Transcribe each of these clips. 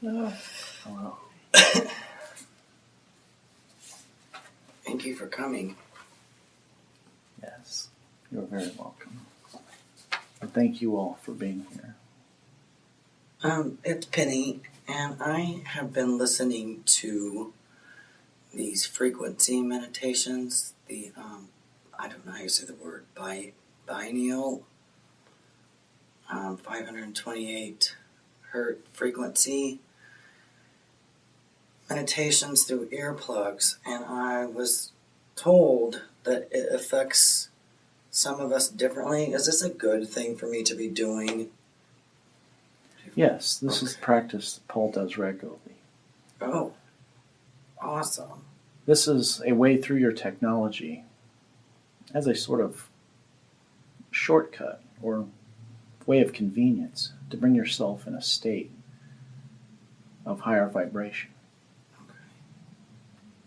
Oh. Hello. Thank you for coming. Yes, you're very welcome. And thank you all for being here. It's Penny, and I have been listening to these frequency meditations. The I don't know how you say the word, binaural, 528 hertz frequency meditations through earplugs, and I was told that it affects some of us differently. Is this a good thing for me to be doing? Yes, this is practice that Paul does regularly. Oh, awesome. This is a way through your technology as a sort of shortcut or way of convenience to bring yourself in a state of higher vibration. Okay.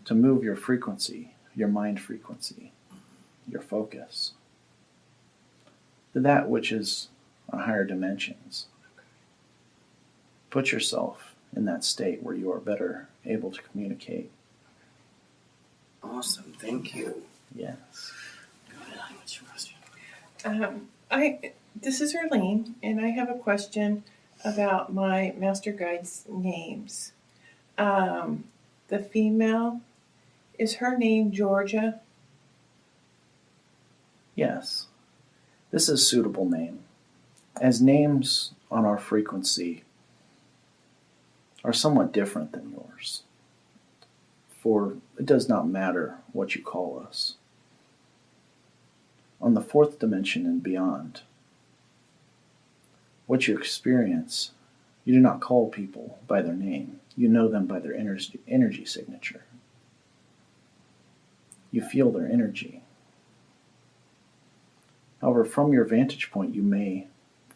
To move your frequency, your mind frequency, your focus, to that which is on higher dimensions. Put yourself in that state where you are better able to communicate. Awesome. Thank you. Yes. Go ahead. What's your question? This is Arlene, and I have a question about my master guides' names. The female, is her name Georgia? Yes. This is a suitable name, as names on our frequency are somewhat different than yours. For it does not matter what you call us. On the fourth dimension and beyond, what you experience, you do not call people by their name. You know them by their energy signature. You feel their energy. However, from your vantage point, you may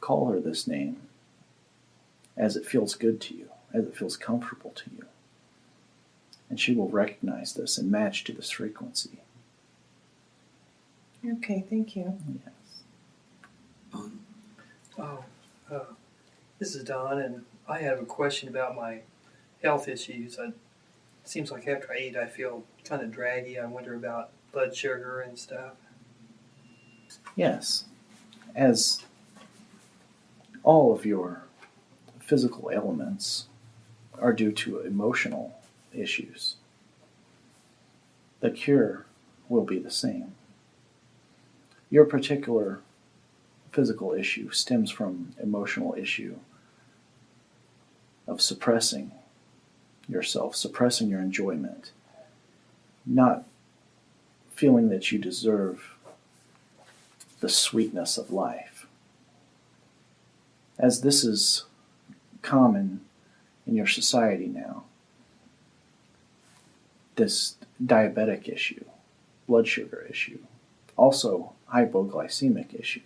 call her this name as it feels good to you, as it feels comfortable to you. And she will recognize this and match to this frequency. Okay, thank you. Yes. This is Don, and I have a question about my health issues. It seems like after I eat, I feel kind of draggy. I wonder about blood sugar and stuff. Yes. As all of your physical ailments are due to emotional issues, the cure will be the same. Your particular physical issue stems from emotional issue of suppressing yourself, suppressing your enjoyment, not feeling that you deserve the sweetness of life. As this is common in your society now, this diabetic issue, blood sugar issue, also hypoglycemic issue,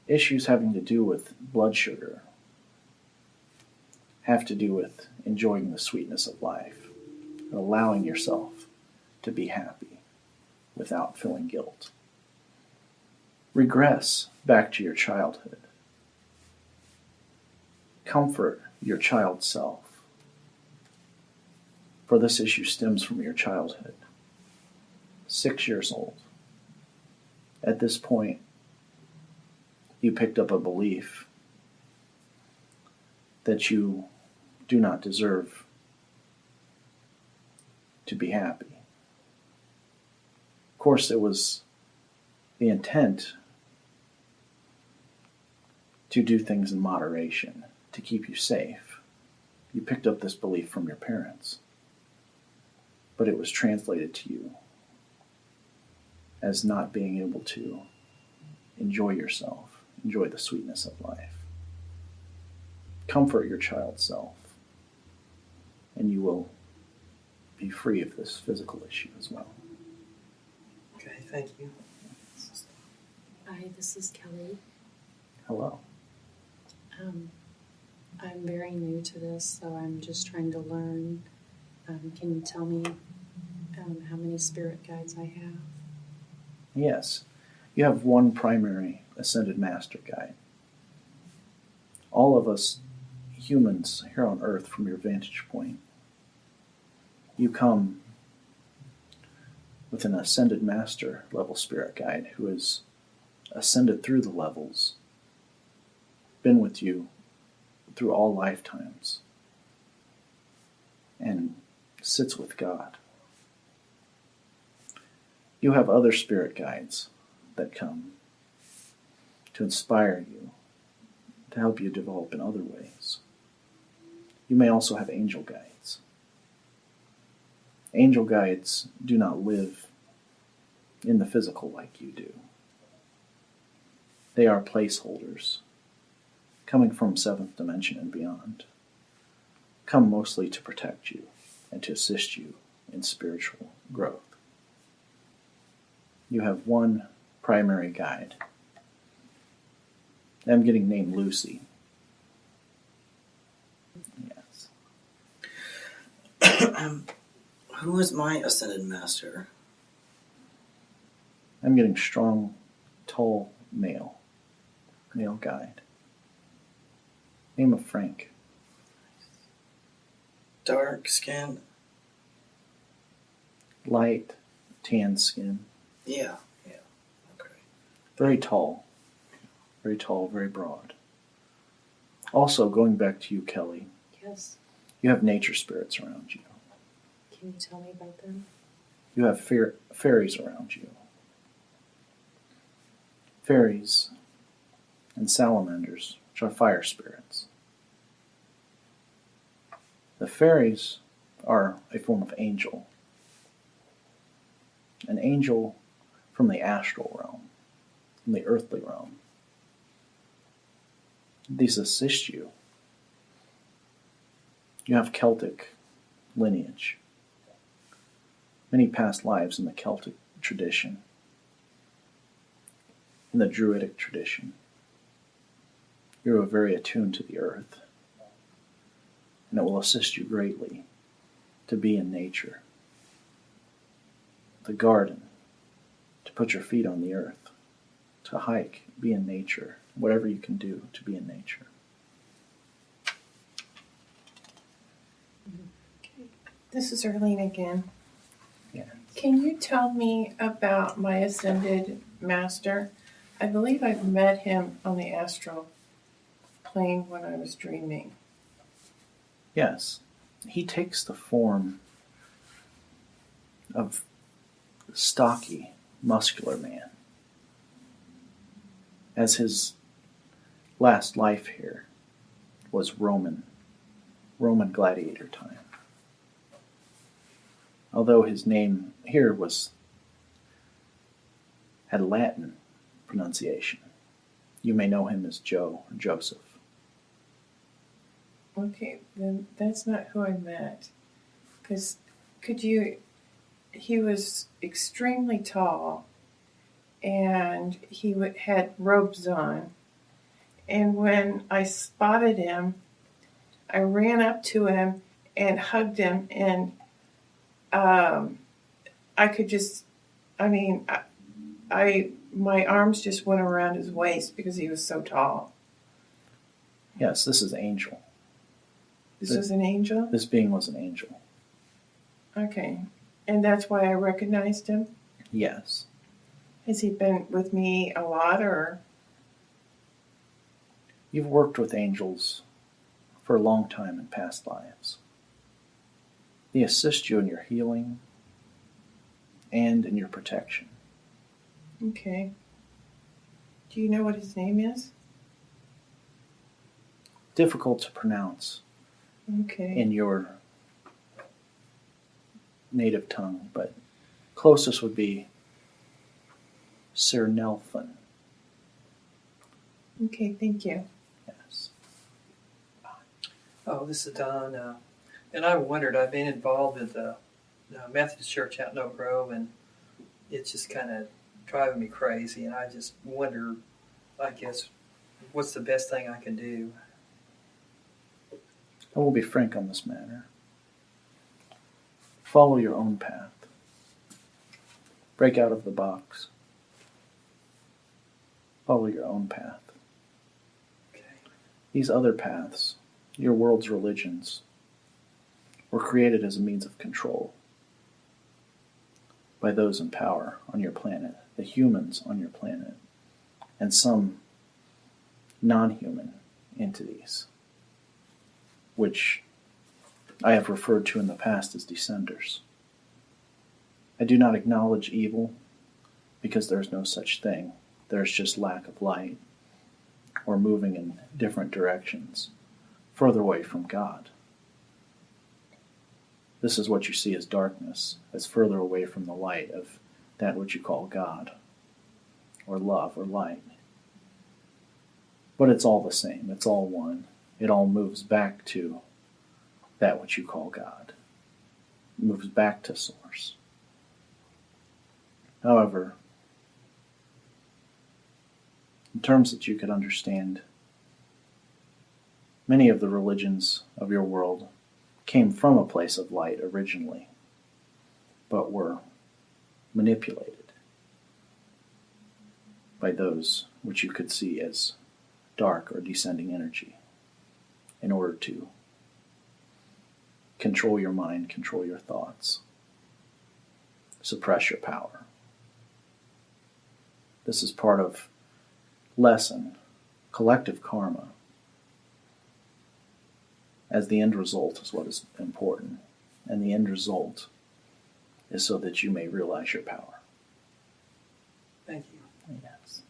issues having to do with blood sugar have to do with enjoying the sweetness of life and allowing yourself to be happy without feeling guilt. Regress back to your childhood. Comfort your child self. For this issue stems from your childhood. 6 years old. At this point, you picked up a belief that you do not deserve to be happy. Of course, it was the intent to do things in moderation, to keep you safe. You picked up this belief from your parents, but it was translated to you as not being able to enjoy yourself, enjoy the sweetness of life. Comfort your child self, and you will be free of this physical issue as well. Okay, thank you. Hi, this is Kelly. Hello. I'm very new to this, so I'm just trying to learn. Can you tell me how many spirit guides I have? Yes, you have one primary ascended master guide. All of us humans here on earth from your vantage point. You come with an ascended master level spirit guide who has ascended through the levels, been with you through all lifetimes, and sits with God. You have other spirit guides that come to inspire you, to help you develop in other ways. You may also have angel guides. Angel guides do not live in the physical like you do. They are placeholders, coming from seventh dimension and beyond, come mostly to protect you and to assist you in spiritual growth. You have one primary guide. I'm getting named Lucy. Yes. Who is my ascended master? I'm getting strong, tall male guide. Name of Frank. Dark skin? Light, tan skin. Yeah. Okay. Very tall, very broad. Also, going back to you, Kelly, Yes. you have nature spirits around you. Can you tell me about them? You have fairies around you. Fairies and salamanders, which are fire spirits. The fairies are a form of angel. An angel from the astral realm, from the earthly realm. These assist you. You have Celtic lineage. Many past lives in the Celtic tradition, in the Druidic tradition. You are very attuned to the earth, and it will assist you greatly to be in nature. The garden, to put your feet on the earth, to hike, be in nature, whatever you can do to be in nature. This is Arlene again. Yeah. Can you tell me about my ascended master? I believe I've met him on the astral plane when I was dreaming. Yes, he takes the form of a stocky, muscular man. As his last life here was Roman gladiator time. Although his name here had Latin pronunciation, you may know him as Joe or Joseph. Okay, then that's not who I met. Because he was extremely tall and he had robes on. And when I spotted him, I ran up to him and hugged him, and I could just, my arms just went around his waist because he was so tall. Yes, this is Angel. This was an angel? This being was an angel. Okay. And that's why I recognized him? Yes. Has he been with me a lot, or? You've worked with angels for a long time in past lives. They assist you in your healing and in your protection. Okay. Do you know what his name is? Difficult to pronounce Okay. in your native tongue, but closest would be Sir Nelfin. Okay, thank you. Yes. Oh, this is Don. And I wondered, I've been involved with the Methodist Church out in Oak Grove, and it's just kind of driving me crazy. And I just wonder, I guess, what's the best thing I can do? I will be frank on this matter. Follow your own path. Break out of the box. Follow your own path. Okay. These other paths your world's religions were created as a means of control by those in power on your planet, the humans on your planet, and some non-human entities, which I have referred to in the past as Descenders. I do not acknowledge evil because there is no such thing. There is just lack of light or moving in different directions, further away from God. This is what you see as darkness, as further away from the light of that which you call God, or love, or light. But it's all the same. It's all one. It all moves back to that which you call God. It moves back to Source. However, in terms that you could understand, many of the religions of your world came from a place of light originally, but were manipulated by those which you could see as dark or descending energy in order to control your mind, control your thoughts, suppress your power. This is part of lesson, collective karma, as the end result is what is important. And the end result is so that you may realize your power. Thank you. Yes.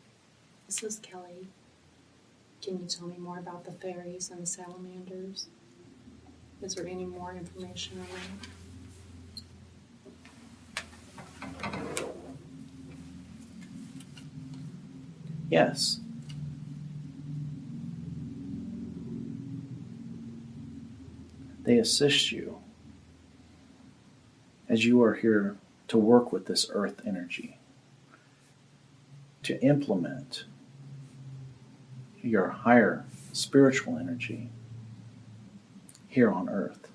This is Kelly. Can you tell me more about the fairies and the salamanders? Is there any more information on that? Yes. They assist you as you are here to work with this earth energy, to implement your higher spiritual energy here on earth,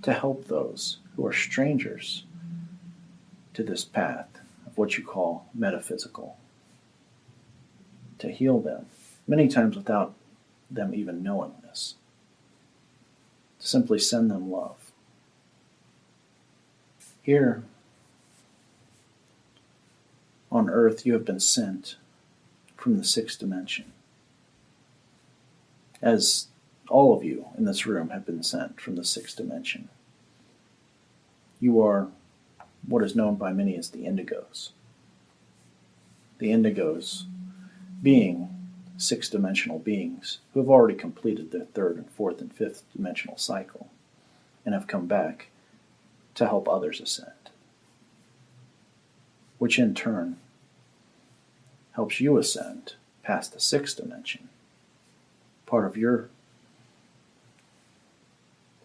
to help those who are strangers to this path of what you call metaphysical, to heal them, many times without them even knowing this, to simply send them love. Here on earth, you have been sent from the sixth dimension, as all of you in this room have been sent from the sixth dimension. You are what is known by many as the Indigos. The Indigos being sixth dimensional beings who have already completed their third and fourth and fifth dimensional cycle and have come back to help others ascend, which in turn helps you ascend past the sixth dimension, part of your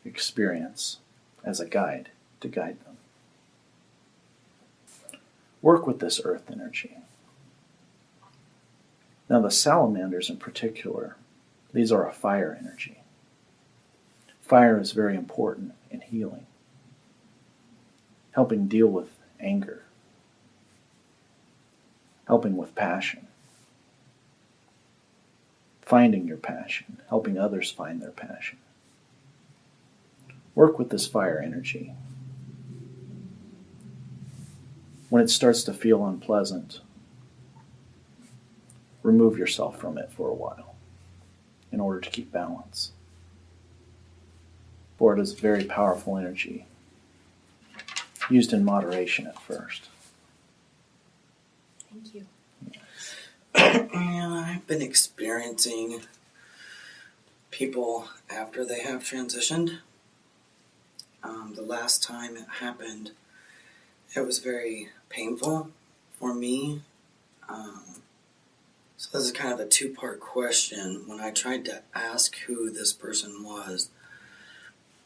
experience as a guide to guide them. Work with this earth energy. Now the salamanders in particular, these are a fire energy. Fire is very important in healing, helping deal with anger, helping with passion, finding your passion, helping others find their passion. Work with this fire energy. When it starts to feel unpleasant, remove yourself from it for a while in order to keep balance. For it is very powerful energy, used in moderation at first. Thank you. And I've been experiencing people after they have transitioned. The last time it happened, it was very painful for me. So this is kind of a two-part question. When I tried to ask who this person was,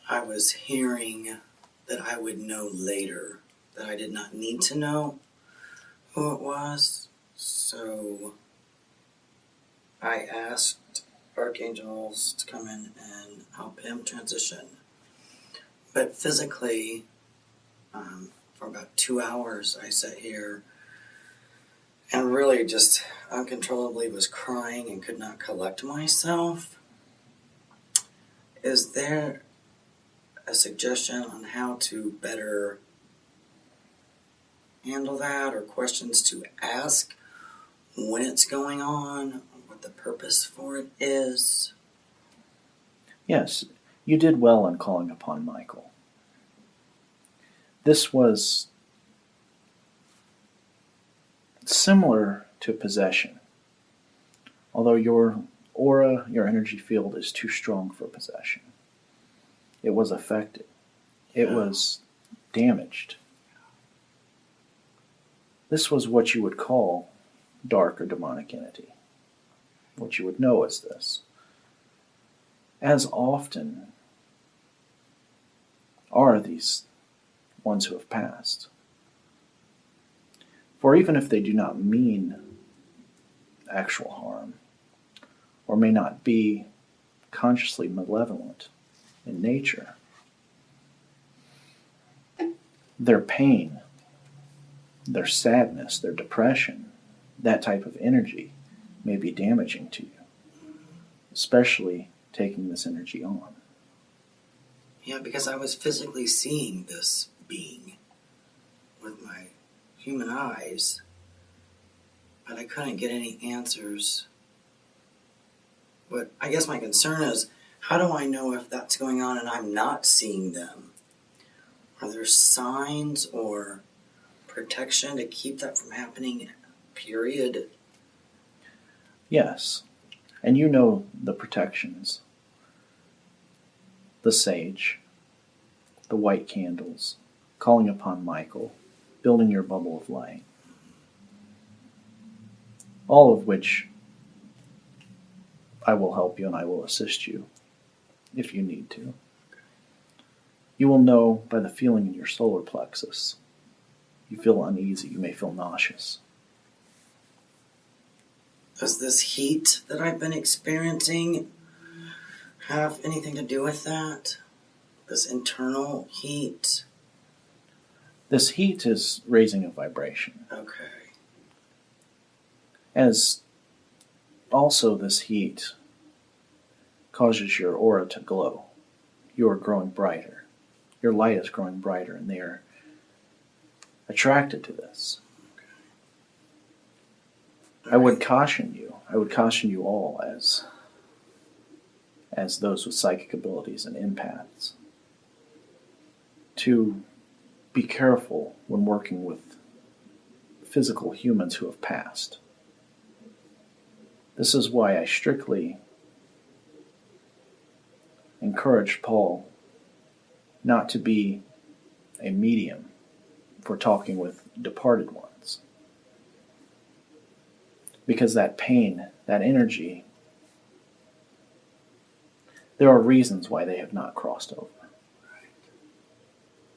I was hearing that I would know later, that I did not need to know who it was. So I asked archangels to come in and help him transition. But physically, for about 2 hours, I sat here and really just uncontrollably was crying and could not collect myself. Is there a suggestion on how to better handle that, or questions to ask when it's going on, what the purpose for it is? Yes, you did well in calling upon Michael. This was similar to possession, although your aura, your energy field is too strong for possession. It was affected. It was damaged. This was what you would call dark or demonic entity. What you would know as this. As often are these ones who have passed. For even if they do not mean actual harm, or may not be consciously malevolent in nature, their pain, their sadness, their depression, that type of energy may be damaging to you, especially taking this energy on. Yeah, because I was physically seeing this being with my human eyes, but I couldn't get any answers. But I guess my concern is, how do I know if that's going on and I'm not seeing them? Are there signs or protection to keep that from happening, period? Yes, and you know the protections. The sage, the white candles, calling upon Michael, building your bubble of light. All of which I will help you and I will assist you if you need to. You will know by the feeling in your solar plexus. You feel uneasy, you may feel nauseous. Does this heat that I've been experiencing have anything to do with that? This internal heat? This heat is raising a vibration. Okay. As also this heat causes your aura to glow. You are growing brighter. Your light is growing brighter, and they are attracted to this. I would caution you. I would caution you all as those with psychic abilities and empaths to be careful when working with physical humans who have passed. This is why I strictly encouraged Paul not to be a medium for talking with departed ones. Because that pain, that energy, there are reasons why they have not crossed over.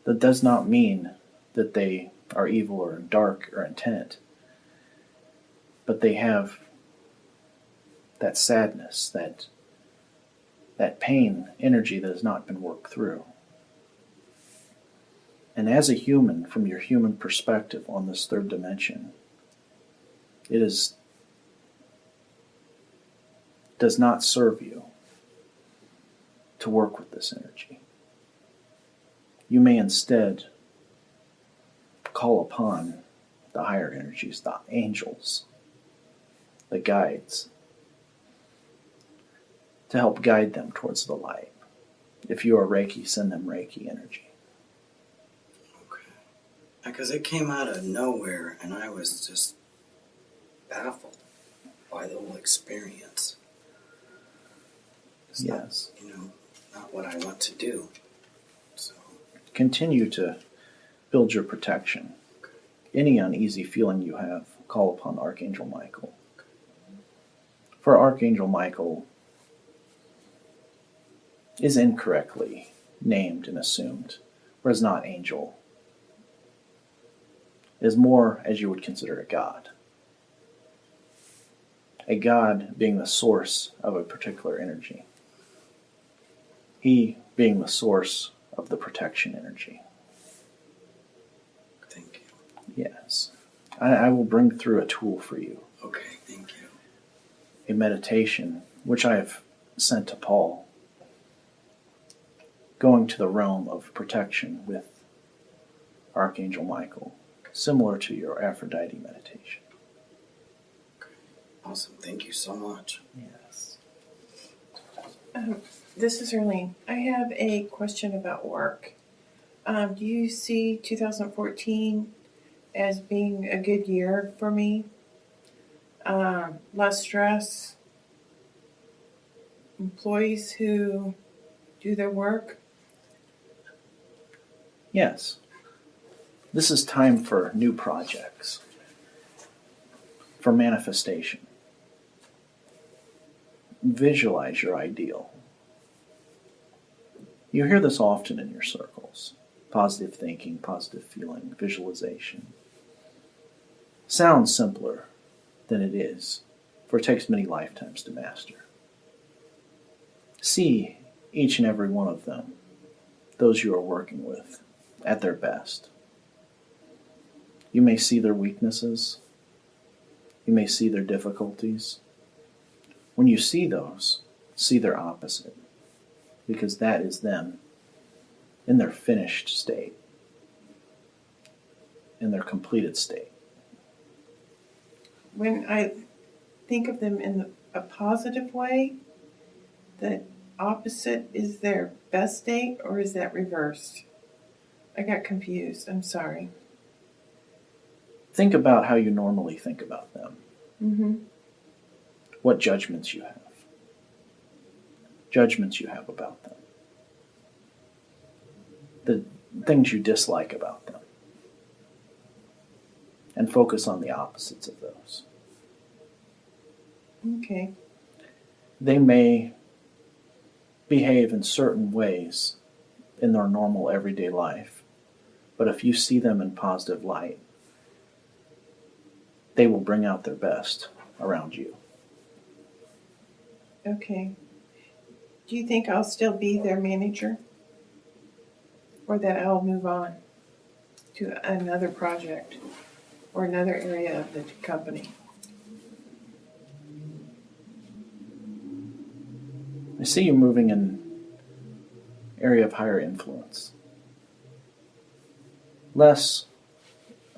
That does not mean that they are evil or dark or intent, but they have that sadness, that pain energy that has not been worked through. And as a human, from your human perspective on this third dimension, it does not serve you to work with this energy. You may instead call upon the higher energies, the angels, the guides, to help guide them towards the light. If you are Reiki, send them Reiki energy. Okay. Because it came out of nowhere, and I was just baffled by the whole experience. It's Yes. not what I want to do. So Continue to build your protection. Any uneasy feeling you have, call upon Archangel Michael. For Archangel Michael is incorrectly named and assumed, whereas not angel, is more as you would consider a god. A god being the source of a particular energy. He being the source of the protection energy. thank you. Yes. I will bring through a tool for you, Okay, thank you. a meditation, which I have sent to Paul, going to the realm of protection with Archangel Michael, similar to your Aphrodite meditation. Awesome. Thank you so much. Yes. This is Erlene. I have a question about work. Do you see 2014 as being a good year for me? Less stress, employees who do their work? Yes. This is time for new projects, for manifestation. Visualize your ideal. You hear this often in your circles. Positive thinking, positive feeling, visualization. Sounds simpler than it is, for it takes many lifetimes to master. See each and every one of them, those you are working with, at their best. You may see their weaknesses. You may see their difficulties. When you see those, see their opposite, because that is them in their finished state, in their completed state. When I think of them in a positive way, the opposite is their best state, or is that reversed? I got confused. I'm sorry. Think about how you normally think about them. Mm-hmm. What judgments you have. Judgments you have about them. The things you dislike about them. And focus on the opposites of those. Okay. They may behave in certain ways in their normal everyday life, but if you see them in positive light, they will bring out their best around you. Okay. Do you think I'll still be their manager? Or that I'll move on to another project or another area of the company? I see you moving in area of higher influence. Less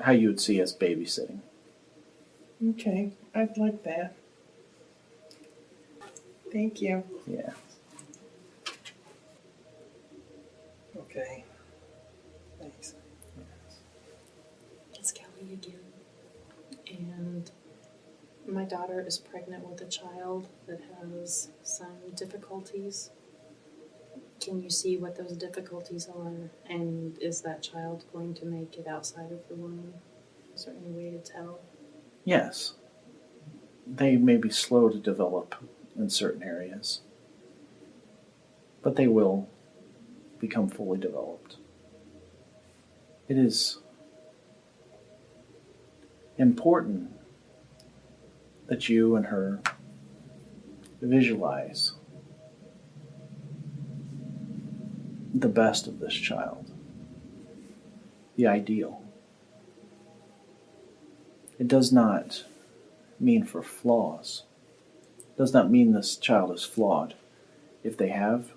how you would see as babysitting. Okay, I'd like that. Thank you. Yeah. Okay. Thanks. It's Kelly again. And my daughter is pregnant with a child that has some difficulties. Can you see what those difficulties are? And is that child going to make it outside of the womb? Is there any way to tell? Yes. They may be slow to develop in certain areas, but they will become fully developed. It is important that you and her visualize the best of this child, the ideal. It does not mean for flaws. It does not mean this child is flawed. If they have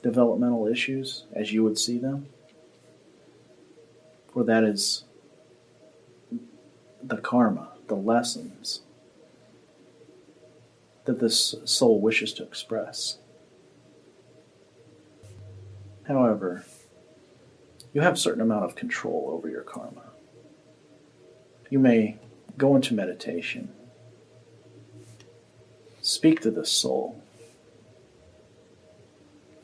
developmental issues as you would see them, for that is the karma, the lessons that this soul wishes to express. However, you have a certain amount of control over your karma. You may go into meditation, speak to this soul.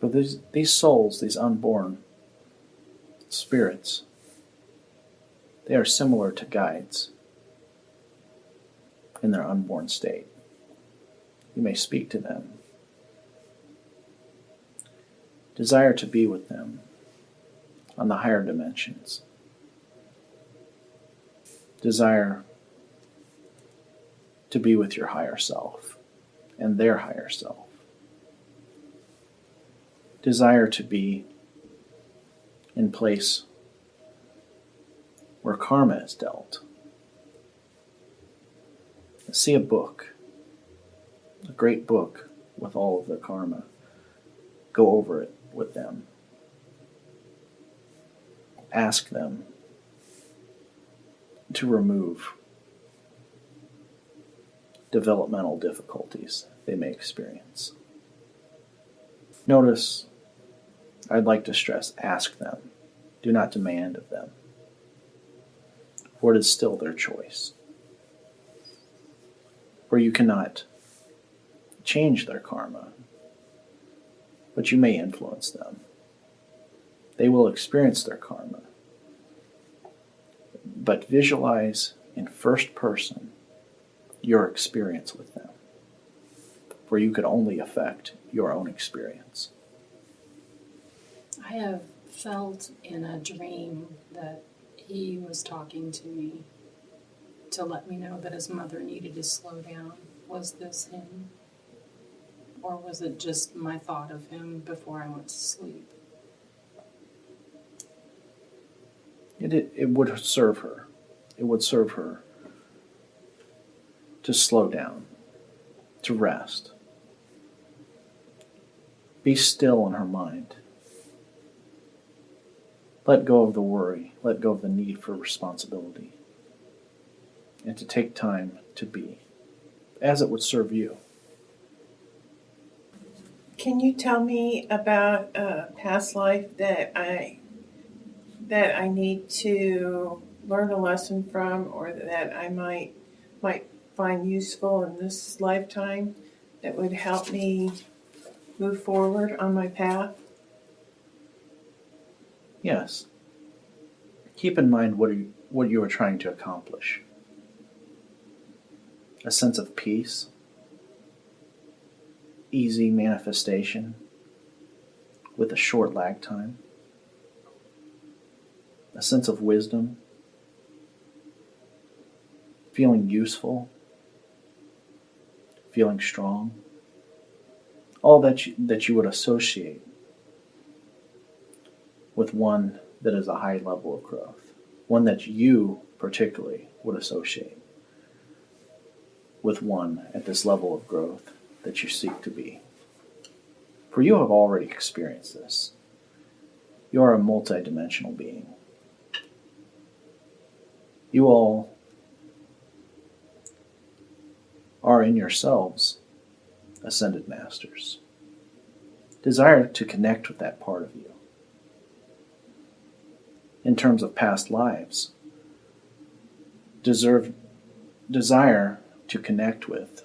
For these souls, these unborn spirits, they are similar to guides in their unborn state. You may speak to them. Desire to be with them on the higher dimensions. Desire to be with your higher self and their higher self. Desire to be in place where karma is dealt. See a book, a great book with all of their karma. Go over it with them. ask them to remove developmental difficulties they may experience. Notice, I'd like to stress, ask them. Do not demand of them, for it is still their choice. For you cannot change their karma, but you may influence them. They will experience their karma, but visualize in first person your experience with them, for you could only affect your own experience. I have felt in a dream that he was talking to me to let me know that his mother needed to slow down. Was this him? Or was it just my thought of him before I went to sleep? It would serve her. It would serve her to slow down, to rest. Be still in her mind. Let go of the worry, let go of the need for responsibility, and to take time to be, as it would serve you. Can you tell me about a past life that I need to learn a lesson from, or that I might find useful in this lifetime that would help me move forward on my path? Yes. Keep in mind what you are trying to accomplish. A sense of peace, easy manifestation with a short lag time, a sense of wisdom, feeling useful, feeling strong, all that you would associate with one that is a high level of growth, one that you particularly would associate with one at this level of growth that you seek to be. For you have already experienced this. You are a multidimensional being. You all are in yourselves ascended masters. Desire to connect with that part of you. In terms of past lives, desire to connect with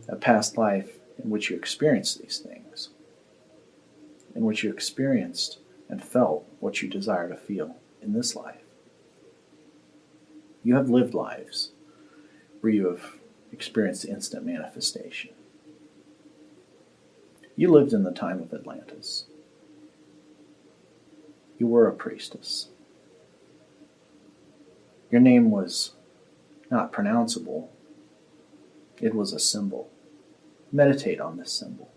a past life in which you experienced these things, in which you experienced and felt what you desire to feel in this life. You have lived lives where you have experienced instant manifestation. You lived in the time of Atlantis. You were a priestess. Your name was not pronounceable. It was a symbol. Meditate on this symbol.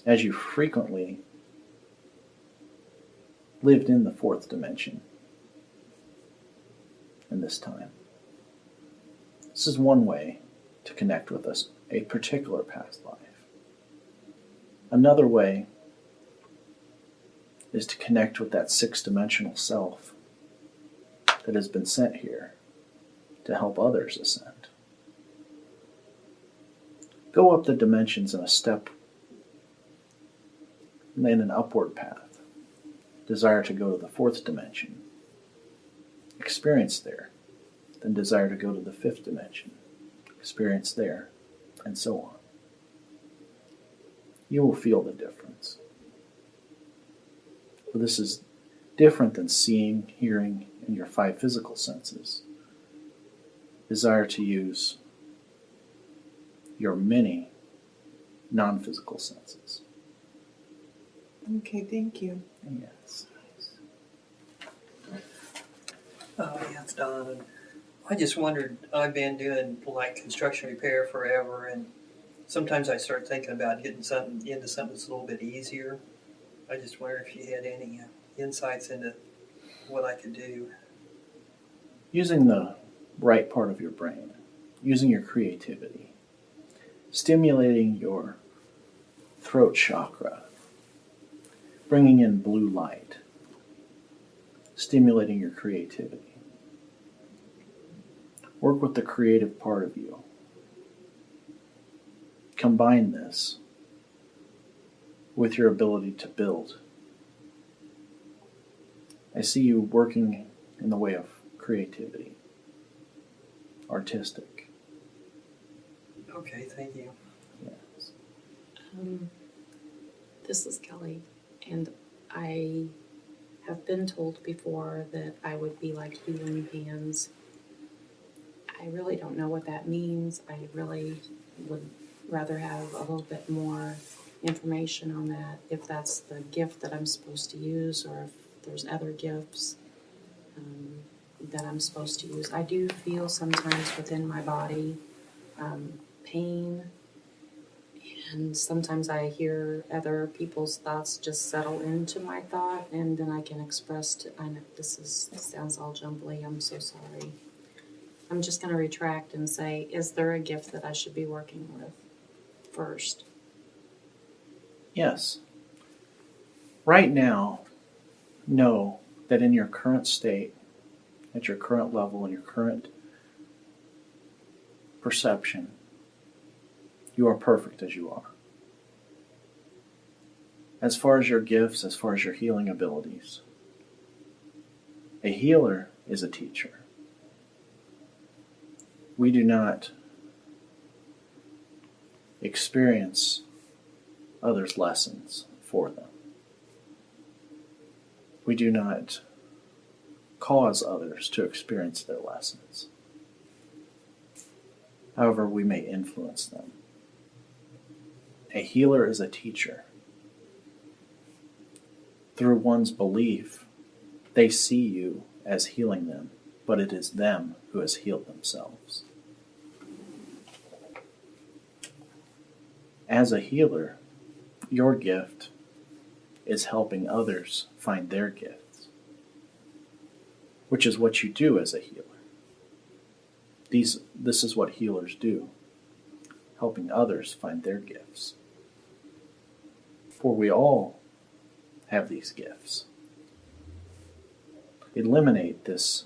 As you frequently lived in the fourth dimension in this time. This is one way to connect with us, a particular past life. Another way is to connect with that sixth-dimensional self that has been sent here to help others ascend. Go up the dimensions in a step and then an upward path. Desire to go to the fourth dimension. Experience there. Then desire to go to the fifth dimension. Experience there. And so on. You will feel the difference. For this is different than seeing, hearing, and your five physical senses. Desire to use your many non-physical senses. Okay, thank you. Yes. Oh, yeah, it's Don. I just wondered, I've been doing like construction repair forever, and sometimes I start thinking about getting into something that's a little bit easier. I just wonder if you had any insights into what I could do. Using the right part of your brain, using your creativity, stimulating your throat chakra, bringing in blue light, stimulating your creativity. Work with the creative part of you. Combine this with your ability to build. I see you working in the way of creativity, artistic. Okay, thank you. Yes. This is Kelly, and I have been told before that I would be like healing hands. I really don't know what that means. I really would rather have a little bit more information on that, if that's the gift that I'm supposed to use or if there's other gifts that I'm supposed to use. I do feel sometimes within my body pain, and sometimes I hear other people's thoughts just settle into my thought, and then I can express to, I know this sounds all jumbly, I'm so sorry. I'm just going to retract and say, is there a gift that I should be working with first? Yes. Right now, know that in your current state, at your current level, in your current perception, you are perfect as you are. As far as your gifts, as far as your healing abilities, a healer is a teacher. We do not experience others' lessons for them. We do not cause others to experience their lessons. However, we may influence them. A healer is a teacher. Through one's belief, they see you as healing them, but it is them who has healed themselves. As a healer, your gift is helping others find their gifts, which is what you do as a healer. This is what healers do, helping others find their gifts. For we all have these gifts. Eliminate this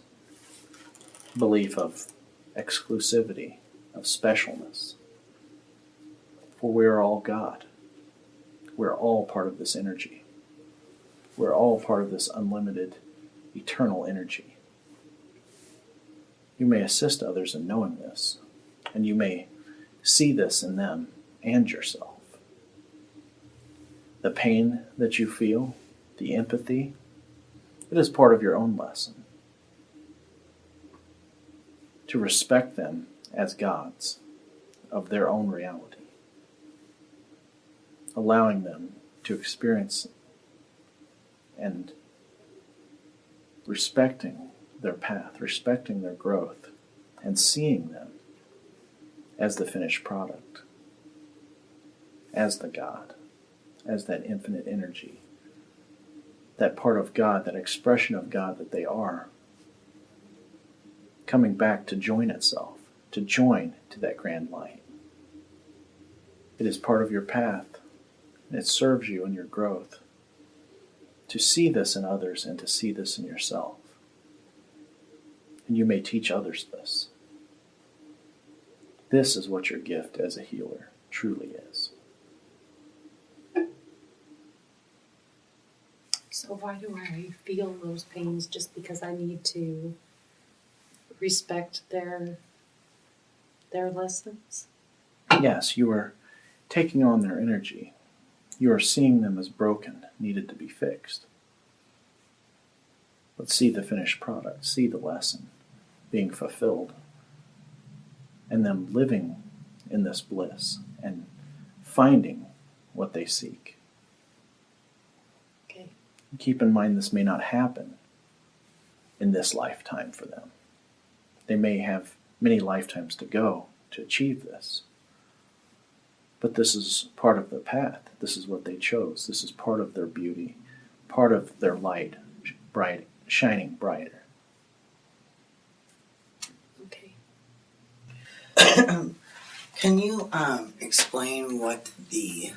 belief of exclusivity, of specialness. For we are all God. We're all part of this energy. We're all part of this unlimited, eternal energy. You may assist others in knowing this, and you may see this in them and yourself. The pain that you feel, the empathy, it is part of your own lesson. To respect them as gods of their own reality. Allowing them to experience and respecting their path, respecting their growth, and seeing them as the finished product, as the God, as that infinite energy, that part of God, that expression of God that they are, coming back to join itself, to join to that grand light. It is part of your path, and it serves you in your growth to see this in others and to see this in yourself. And you may teach others this. This is what your gift as a healer truly is. So why do I feel those pains? Just because I need to respect their lessons? Yes, you are taking on their energy. You are seeing them as broken, needed to be fixed. But see the finished product, see the lesson being fulfilled, and them living in this bliss and finding what they seek. Okay. Keep in mind this may not happen in this lifetime for them. They may have many lifetimes to go to achieve this. But this is part of the path. This is what they chose. This is part of their beauty, part of their light, bright, shining brighter. Okay. Can you explain what the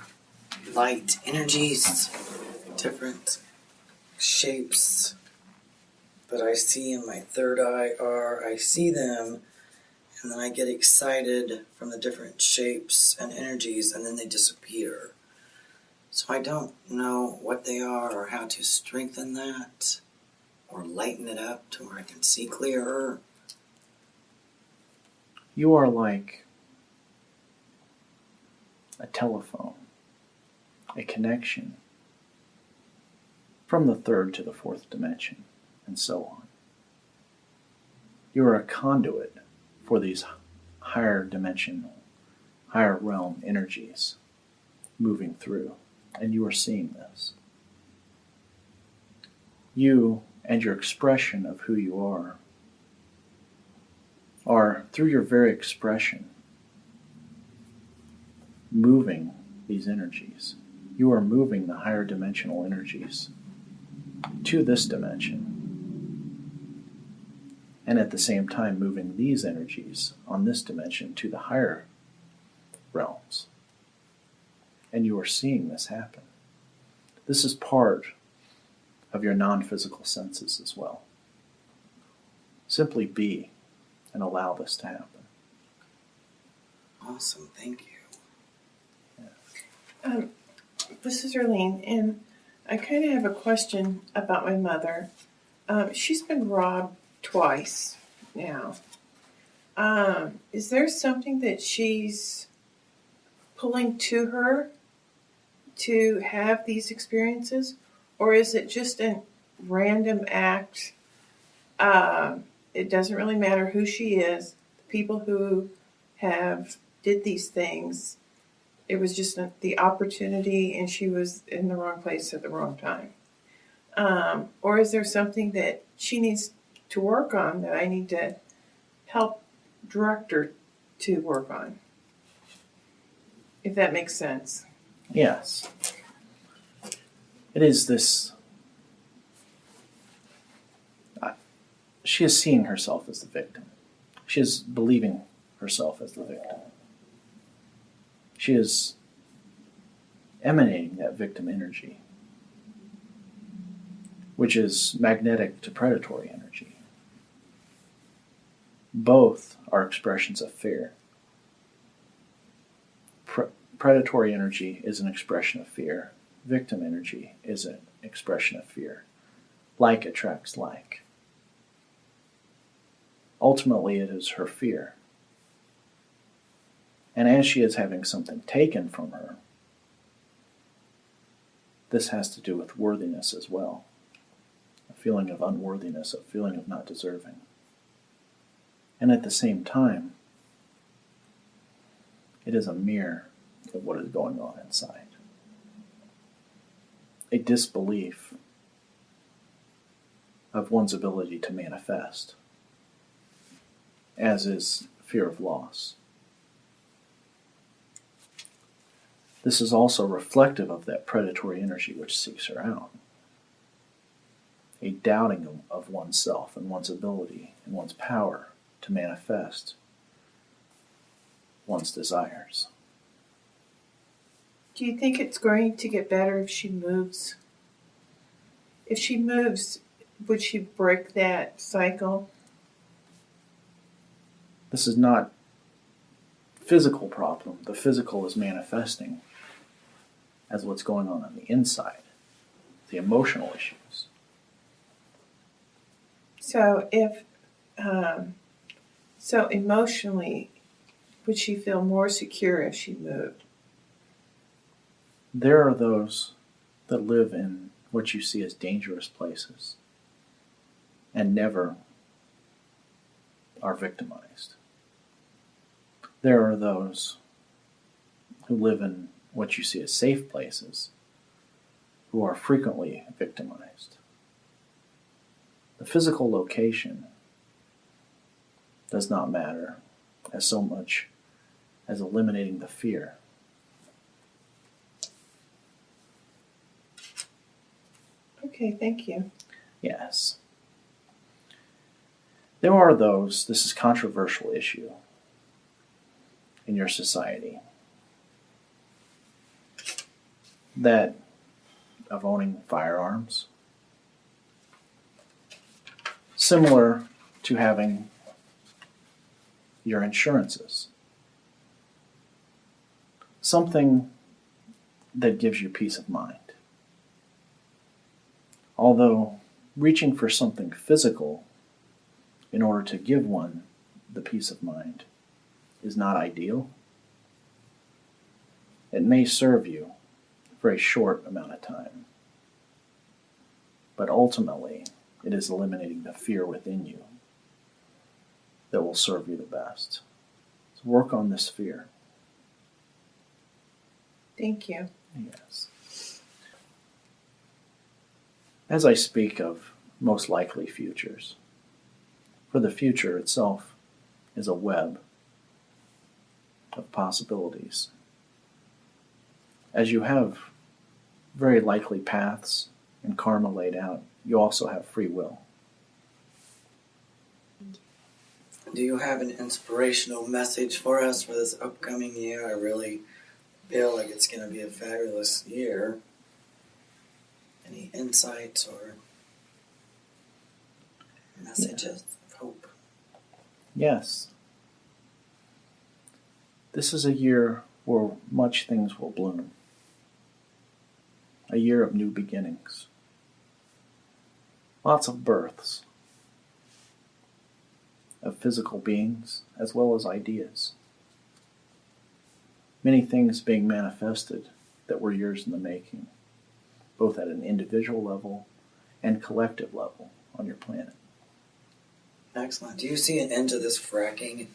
light energies different shapes that I see in my third eye are, I see them, and then I get excited from the different shapes and energies, and then they disappear. So I don't know what they are or how to strengthen that or lighten it up to where I can see clearer. You are like a telephone, a connection from the third to the fourth dimension, and so on. You are a conduit for these higher dimensional, higher realm energies moving through, and you are seeing this. You and your expression of who you are through your very expression moving these energies. You are moving the higher dimensional energies to this dimension, and at the same time moving these energies on this dimension to the higher realms. And you are seeing this happen. This is part of your non-physical senses as well. Simply be and allow this to happen. Awesome, thank you. This is Erlene, and I kind of have a question about my mother. She's been robbed twice now. Is there something that she's pulling to her to have these experiences, or is it just a random act? It doesn't really matter who she is. The people who have did these things, it was just the opportunity, and she was in the wrong place at the wrong time. Or is there something that she needs to work on that I need to help direct her to work on? If that makes sense. Yes. It is this. She is seeing herself as the victim. She is believing herself as the victim. She is emanating that victim energy, which is magnetic to predatory energy. Both are expressions of fear. Predatory energy is an expression of fear. Victim energy is an expression of fear. Like attracts like. Ultimately, it is her fear. And as she is having something taken from her, this has to do with worthiness as well. A feeling of unworthiness, a feeling of not deserving. And at the same time, it is a mirror of what is going on inside. A disbelief of one's ability to manifest, as is fear of loss. This is also reflective of that predatory energy which seeks her out. A doubting of oneself and one's ability and one's power to manifest one's desires. Do you think it's going to get better if she moves? If she moves, would she break that cycle? This is not a physical problem. The physical is manifesting as what's going on the inside, the emotional issues. So so emotionally, would she feel more secure if she moved? There are those that live in what you see as dangerous places and never are victimized. There are those who live in what you see as safe places who are frequently victimized. The physical location does not matter as so much as eliminating the fear. Okay, thank you. Yes. There are those, this is a controversial issue in your society, that of owning firearms, similar to having your insurances. Something that gives you peace of mind. Although reaching for something physical in order to give one the peace of mind is not ideal, it may serve you for a short amount of time. But ultimately, it is eliminating the fear within you that will serve you the best. So work on this fear. Thank you. Yes. As I speak of most likely futures, for the future itself is a web of possibilities. As you have very likely paths and karma laid out, you also have free will. Do you have an inspirational message for us for this upcoming year? I really feel like it's going to be a fabulous year. Any insights or messages of hope? Yes. This is a year where much things will bloom. A year of new beginnings. Lots of births. Of physical beings as well as ideas. Many things being manifested that were years in the making, both at an individual level and collective level on your planet. Excellent. Do you see an end to this fracking?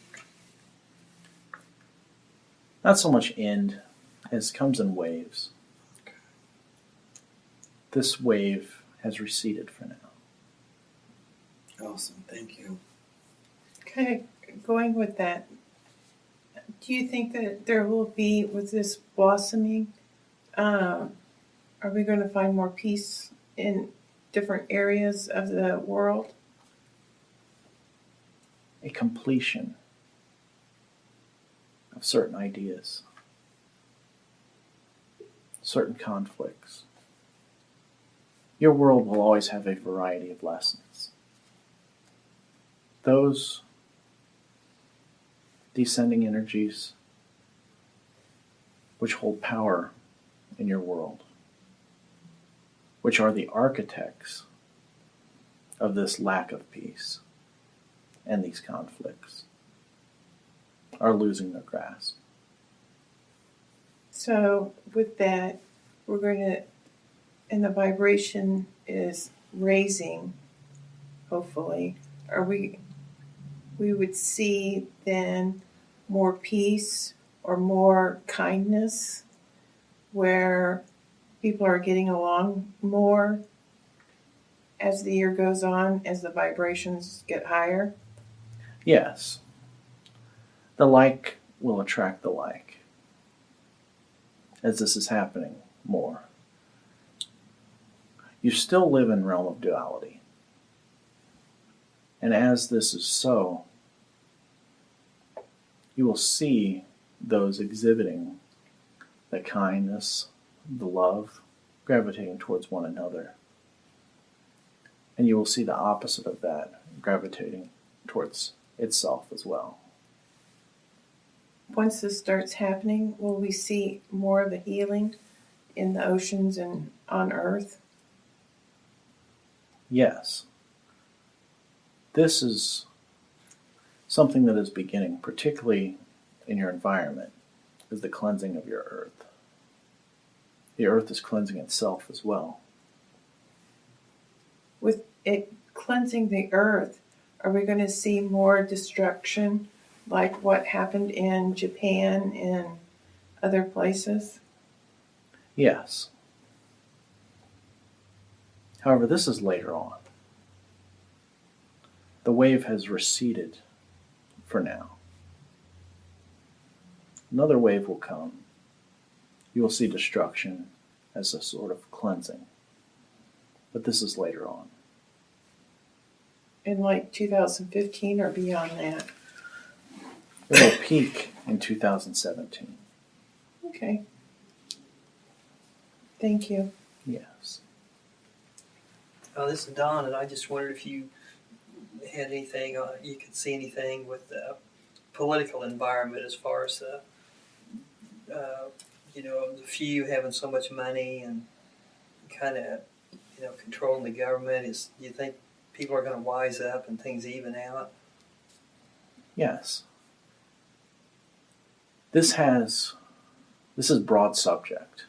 Not so much end as comes in waves. Okay. This wave has receded for now. Awesome. Thank you. Kind of going with that, do you think that there will be, with this blossoming, are we going to find more peace in different areas of the world? A completion of certain ideas, certain conflicts. Your world will always have a variety of lessons. Those descending energies which hold power in your world, which are the architects of this lack of peace and these conflicts, are losing their grasp. So with that, we're going to, and the vibration is raising, hopefully. We would see then more peace or more kindness, where people are getting along more as the year goes on, as the vibrations get higher. Yes, the like will attract the like as this is happening more. You still live in realm of duality. And as this is so, you will see those exhibiting the kindness, the love, gravitating towards one another. And you will see the opposite of that gravitating towards itself as well. Once this starts happening, will we see more of a healing in the oceans and on Earth? Yes. This is something that is beginning, particularly in your environment, is the cleansing of your earth. The earth is cleansing itself as well. With it cleansing the earth, are we going to see more destruction like what happened in Japan and other places? Yes. However, this is later on. The wave has receded for now. Another wave will come. You will see destruction as a sort of cleansing. But this is later on. In like 2015 or beyond that? It will peak in 2017. Okay. Thank you. Yes. This is Don, and I just wondered if you had anything, you could see anything with the political environment as far as the few having so much money and kind of, controlling the government. Do you think people are going to wise up and things even out? Yes. This is broad subject,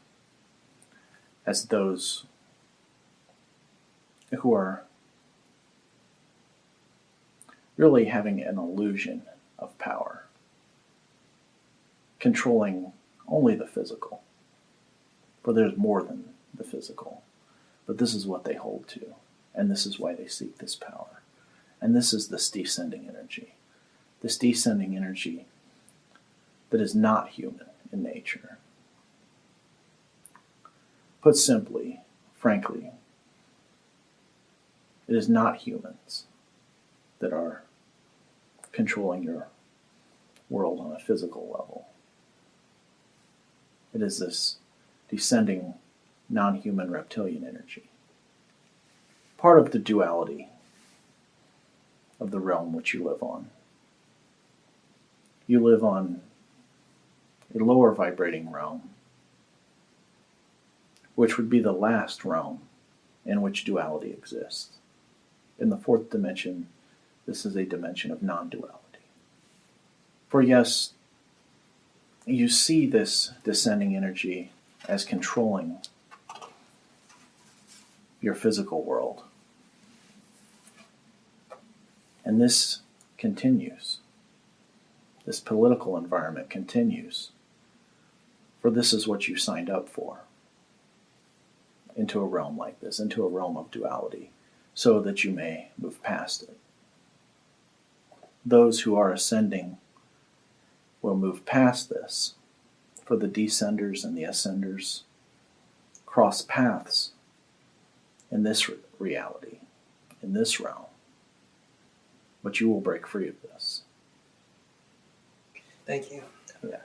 as those who are really having an illusion of power, controlling only the physical. For there's more than the physical. But this is what they hold to, and this is why they seek this power. And this is this descending energy. This descending energy that is not human in nature. Put simply, frankly, it is not humans that are controlling your world on a physical level. It is this descending non-human reptilian energy. Part of the duality of the realm which you live on. You live on a lower vibrating realm, which would be the last realm in which duality exists. In the fourth dimension, this is a dimension of non-duality. For yes, you see this descending energy as controlling your physical world. And this continues. This political environment continues. For this is what you signed up for. Into a realm like this, into a realm of duality, so that you may move past it. Those who are ascending will move past this, for the descenders and the ascenders cross paths in this reality, in this realm. But you will break free of this. Thank you. Yeah.